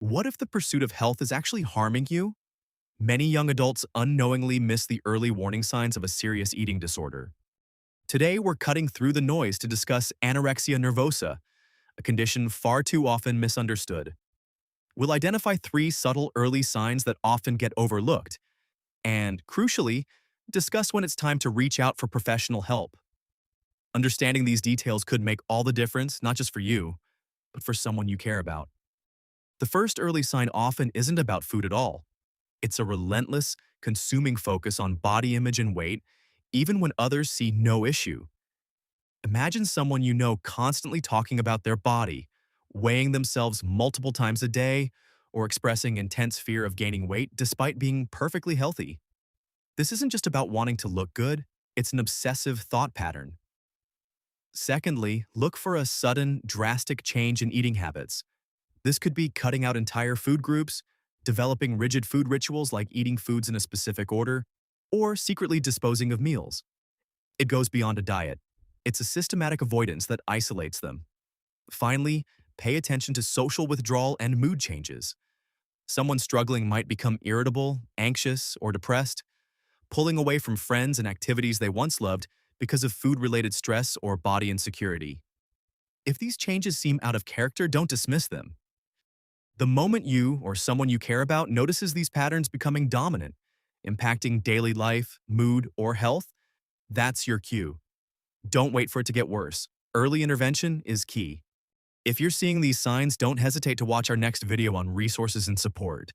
What if the pursuit of health is actually harming you? Many young adults unknowingly miss the early warning signs of a serious eating disorder. Today, we're cutting through the noise to discuss anorexia nervosa, a condition far too often misunderstood. We'll identify three subtle early signs that often get overlooked, and, crucially, discuss when it's time to reach out for professional help. Understanding these details could make all the difference, not just for you, but for someone you care about. The first early sign often isn't about food at all. It's a relentless, consuming focus on body image and weight, even when others see no issue. Imagine someone you know constantly talking about their body, weighing themselves multiple times a day, or expressing intense fear of gaining weight despite being perfectly healthy. This isn't just about wanting to look good, it's an obsessive thought pattern. Secondly, look for a sudden, drastic change in eating habits. This could be cutting out entire food groups, developing rigid food rituals like eating foods in a specific order, or secretly disposing of meals. It goes beyond a diet. It's a systematic avoidance that isolates them. Finally, pay attention to social withdrawal and mood changes. Someone struggling might become irritable, anxious, or depressed, pulling away from friends and activities they once loved because of food-related stress or body insecurity. If these changes seem out of character, don't dismiss them. The moment you or someone you care about notices these patterns becoming dominant, impacting daily life, mood, or health, that's your cue. Don't wait for it to get worse. Early intervention is key. If you're seeing these signs, don't hesitate to watch our next video on resources and support.